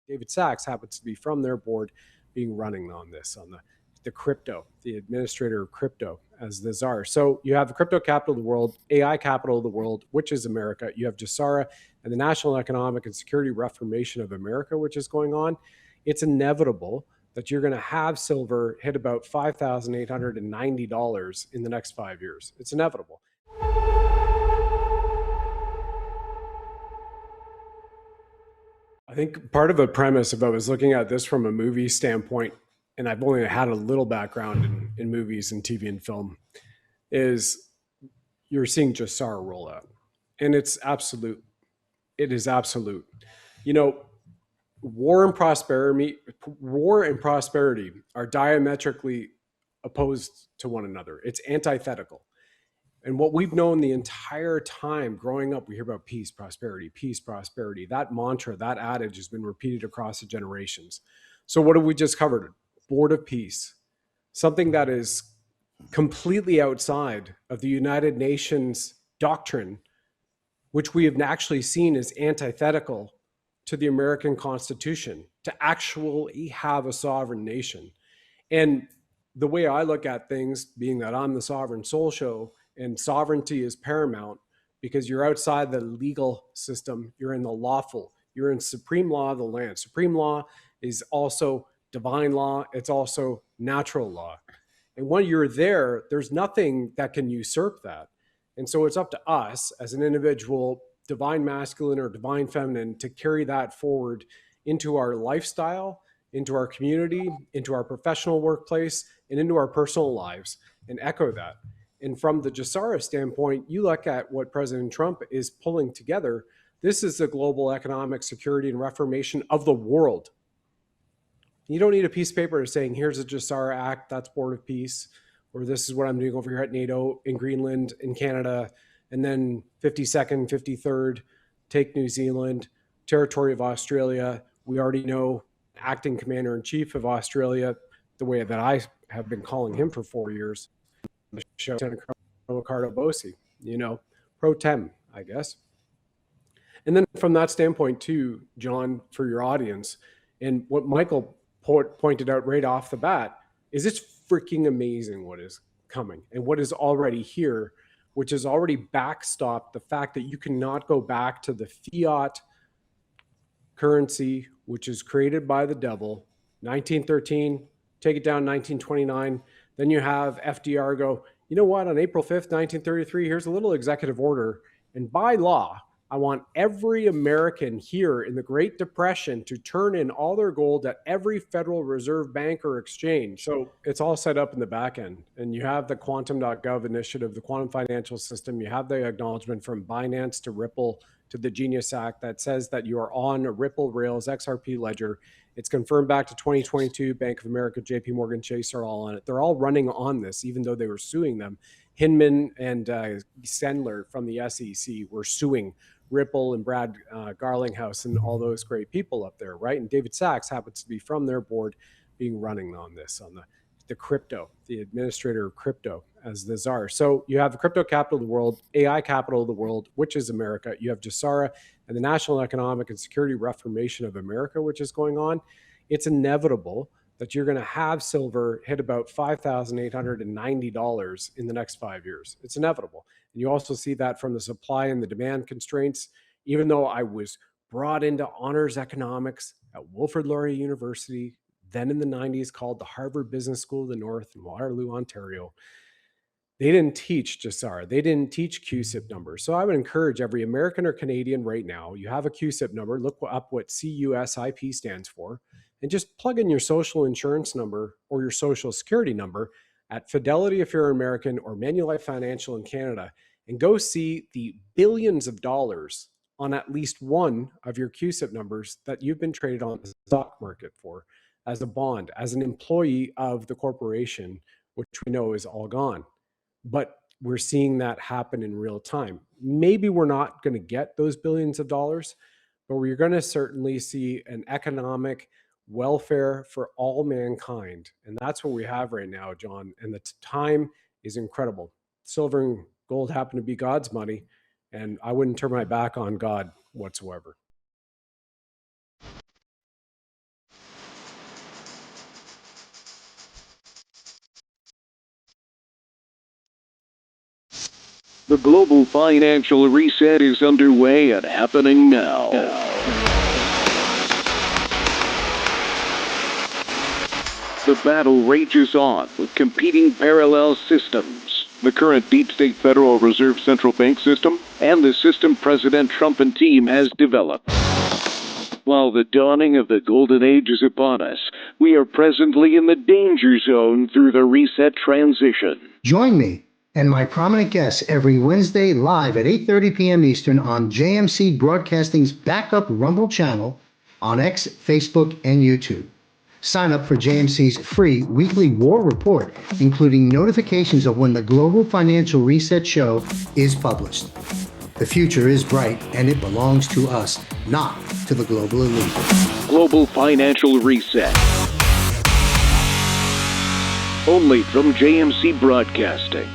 David Sachs happens to be from their board being running on this, on the crypto, the administrator of crypto as the czar. So you have the crypto capital of the world, AI capital of the world, which is America. You have JSARA and the National Economic and Security Reformation of America, which is going on. It's inevitable that you're going to have silver hit about $5,890 in the next 5 years. It's inevitable. I think part of a premise, if I was looking at this from a movie standpoint, and I've only had a little background in movies and TV and film, is you're seeing JSARA roll out. And it's absolute. It is absolute. You know, war and prosperity are diametrically opposed to one another. It's antithetical. And what we've known the entire time growing up, we hear about peace, prosperity, peace, prosperity. That mantra, that adage has been repeated across the generations. So what have we just covered? Board of Peace, something that is completely outside of the United Nations doctrine, which we have actually seen as antithetical to the American Constitution, to actually have a sovereign nation. And the way I look at things, being that I'm the Sovereign Soul Show, and sovereignty is paramount because you're outside the legal system, you're in the lawful, you're in supreme law of the land. Supreme law is also divine law, it's also natural law. And when you're there, there's nothing that can usurp that. And so it's up to us as an individual, divine masculine or divine feminine, to carry that forward into our lifestyle, into our community, into our professional workplace, and into our personal lives, and echo that. And from the JSARA standpoint, you look at what President Trump is pulling together. This is the global economic security and reformation of the world. You don't need a piece of paper saying, here's a JSARA Act, that's Board of Peace, or this is what I'm doing over here at NATO, in Greenland, in Canada, and then 52nd, 53rd, take New Zealand, territory of Australia. We already know acting commander-in-chief of Australia, the way that I have been calling him for 4 years, the show, Ricardo Bossi, you know, pro tem, I guess. And then from that standpoint too, John, for your audience, and what Michael pointed out right off the bat, is it's freaking amazing what is coming and what is already here, which has already backstopped the fact that you cannot go back to the fiat currency, which is created by the devil, 1913, take it down 1929. Then you have FDR go, you know what, on April 5th, 1933, here's a little executive order. And by law, I want every American here in the Great Depression to turn in all their gold at every Federal Reserve bank or exchange. So it's all set up in the back end. And you have the quantum.gov initiative, the quantum financial system. You have the acknowledgement from Binance to Ripple to the Genius Act that says that you are on a Ripple Rails XRP ledger. It's confirmed back to 2022. Bank of America, JPMorgan Chase are all on it. They're all running on this, even though they were suing them. Hinman and Sendler from the SEC were suing Ripple and Brad Garlinghouse and all those great people up there, right? And David Sachs happens to be from their board being running on this, on the crypto, the administrator of crypto as the czar. So you have the crypto capital of the world, AI capital of the world, which is America. You have JSARA and the National Economic and Security Reformation of America, which is going on. It's inevitable that you're going to have silver hit about $5,890 in the next 5 years. It's inevitable. And you also see that from the supply and the demand constraints. Even though I was brought into honors economics at Wilfrid Laurier University, then in the 90s called the Harvard Business School of the North in Waterloo, Ontario, they didn't teach JSARA. They didn't teach CUSIP numbers. So I would encourage every American or Canadian right now, you have a CUSIP number, look up what CUSIP stands for, and just plug in your social insurance number or your social security number at Fidelity if you're American or Manulife Financial in Canada, and go see the billions of dollars on at least one of your CUSIP numbers that you've been traded on the stock market for as a bond, as an employee of the corporation, which we know is all gone. But we're seeing that happen in real time. Maybe we're not going to get those billions of dollars, but we're going to certainly see an economic welfare for all mankind. And that's what we have right now, John. And the time is incredible. Silver and gold happen to be God's money, and I wouldn't turn my back on God whatsoever. The global financial reset is underway and happening now. The battle rages on with competing parallel systems. The current deep state Federal Reserve Central Bank system and the system President Trump and team has developed. While the dawning of the golden age is upon us, we are presently in the danger zone through the reset transition. Join me and my prominent guests every Wednesday live at 8:30 p.m. Eastern on JMC Broadcasting's Backup Rumble channel on X, Facebook, and YouTube. Sign up for JMC's free weekly war report, including notifications of when the Global Financial Reset Show is published. The future is bright, and it belongs to us, not to the global elite. Global Financial Reset. Only from JMC Broadcasting.